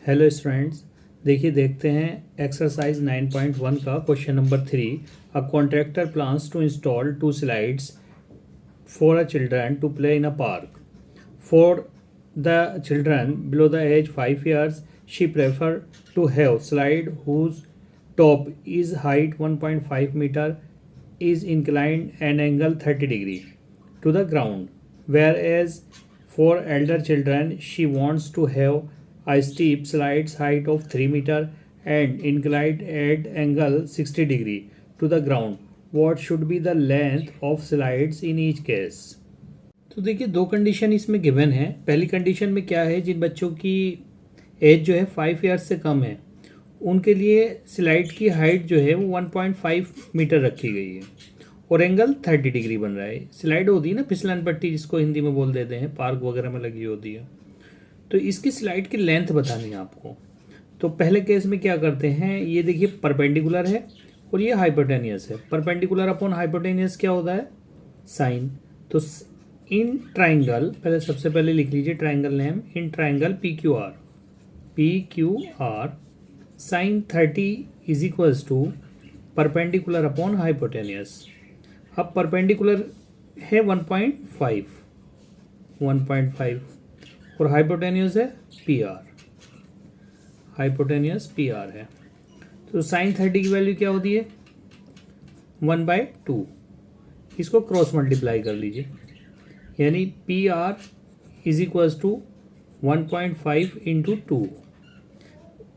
Hello students. देखिए देखते हैं एक्सरसाइज 9.1 का question number 3। A contractor plans to install 2 slides for a children to play in a park. For the children below the age 5 years she prefer to have slide whose top is height 1.5 meter, is inclined an angle 30 degree to the ground, whereas for elder children she wants to have a steep slides height of 3 meter and inclined at angle 60 degree to the ground. What should be the length of slides in each case? तो देखिए दो condition इसमें given है। पहली condition में क्या है, जिन बच्चों की एज जो है 5 ईयर्स से कम है उनके लिए स्लाइड की हाइट जो है वो 1.5 मीटर रखी गई है और एंगल 30 डिग्री बन रहा है। स्लाइड होती है ना फिसलन पट्टी, जिसको हिंदी में बोल देते हैं, पार्क वगैरह में लगी होती है। तो इसकी स्लाइड की लेंथ बतानी है आपको। तो पहले केस में क्या करते हैं, ये देखिए परपेंडिकुलर है और ये हाइपोटेनियस है। परपेंडिकुलर अपॉन हाइपोटेनियस क्या होता है, साइन। तो इन ट्राइंगल, पहले सबसे पहले लिख लीजिए triangle name, in triangle PQR sine 30 is equals to perpendicular upon hypotenuse. अब परपेंडिकुलर है 1.5 और हाइपोटेनियस है PR है। तो साइन 30 की वैल्यू क्या होती है 1/2। इसको क्रॉस मल्टीप्लाई कर लीजिए, यानी PR is equals to 1.5 into 2।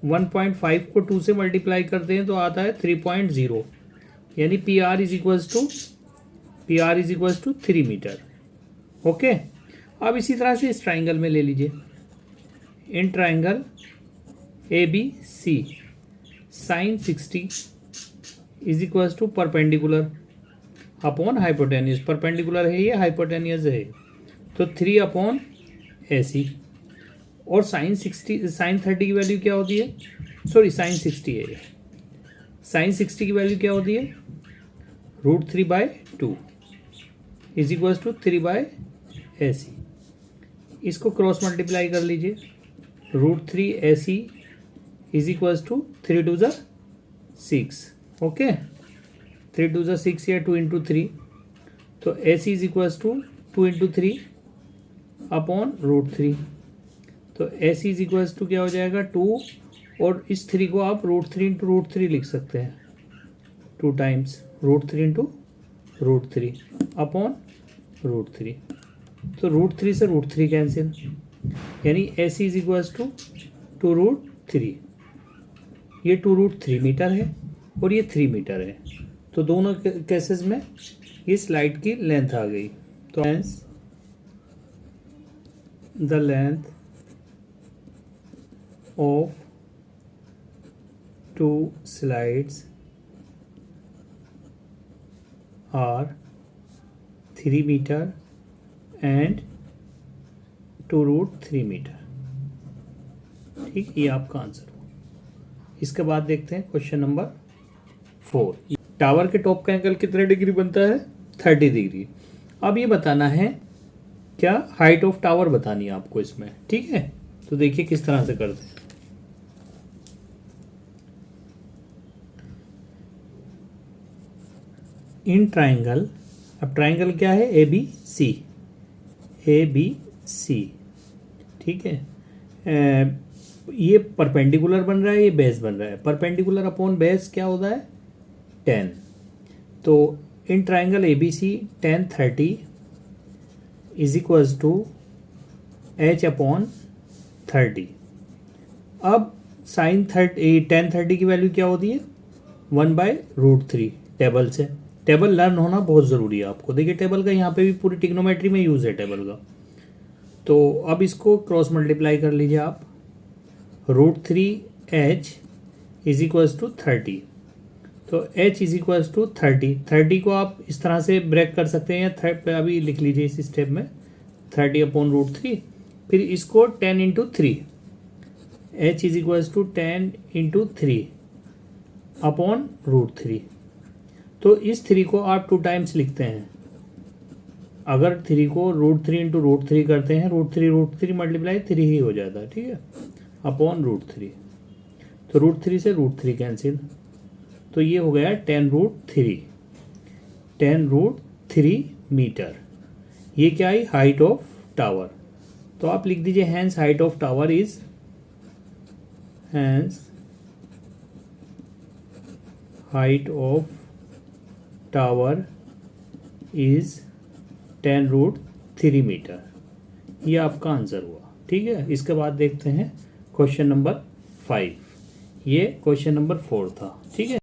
1.5 को 2 से मल्टीप्लाई करते हैं तो आता है 3.0, यानी PR is equals to 3 metre. Okay. अब इसी तरह से इस ट्राइंगल में ले लीजिए, in triangle ABC sine 60 is equals to perpendicular upon hypotenuse. Perpendicular है ये, हाइपोटेनियस है, तो 3 अपॉन AC। और साइन 30 की वैल्यू क्या होती है, सॉरी साइन 60 है। साइन 60 की वैल्यू क्या होती है √3/2 इज इक्वल्स टू 3/AC। इसको क्रॉस मल्टीप्लाई कर लीजिए, √3AC is equals to 3 2 6। Okay, 3 2 6 या 2 इंटू 3, तो AC is equals to 2 into 3 upon √3। तो AC इज इक्वल्स टू क्या हो जाएगा 2, और इस 3 को आप √3 इंटू √3 लिख सकते हैं, 2 टाइम्स √3 इंटू √3 अपॉन √3। तो √3 से √3 कैंसिल, यानी AC इज इक्वल्स टू 2√3। ये 2√3 मीटर है और ये 3 मीटर है। तो दोनों केसेस में ये स्लाइड की लेंथ आ गई। तो the length of 2 slides are 3 meter and 2√3 metre. ठीक, ये आपका आंसर हो। इसके बाद देखते हैं क्वेश्चन नंबर 4। टावर के टॉप का एंगल कितने डिग्री बनता है 30 डिग्री। अब ये बताना है क्या, हाइट ऑफ टावर बतानी है आपको इसमें। ठीक है, तो देखिए किस तरह से करते हैं। इन ट्राइंगल, अब ट्राइंगल क्या है ABC। ठीक है, ये परपेंडिकुलर बन रहा है, ये बेस बन रहा है। परपेंडिकुलर अपॉन बेस क्या होता है 10। तो in triangle ABC tan 30 is equals to H upon 30। अब साइन tan 30 की वैल्यू क्या होती है 1/√3। टेबल से, टेबल लर्न होना बहुत ज़रूरी है आपको। देखिए टेबल का यहाँ पे भी पूरी टिग्नोमेट्री में यूज़ है टेबल का। तो अब इसको क्रॉस मल्टीप्लाई कर लीजिए आप, √3H इज इक्वल्स टू 30। तो H इज इक्वल्स टू 30 को आप इस तरह से ब्रेक कर सकते हैं, या अभी लिख लीजिए इस स्टेप में 30 अपॉन √3। फिर इसको 10 into 3, H is equals to 10 into 3 upon √3। तो इस 3 को आप 2 टाइम्स लिखते हैं। अगर 3 को √3 इंटू √3 करते हैं, √3 मल्टीप्लाई 3 ही हो जाता है। ठीक है, अपॉन √3। तो √3 से √3 कैंसिल, तो ये हो गया 10√3, 10√3 मीटर। ये क्या है, हाइट ऑफ टावर। तो आप लिख दीजिए hence height of tower is, hence height of tower is 10√3 metre. ये आपका आंसर हुआ। ठीक है, इसके बाद देखते हैं क्वेश्चन नंबर 5। ये क्वेश्चन नंबर 4 था। ठीक है।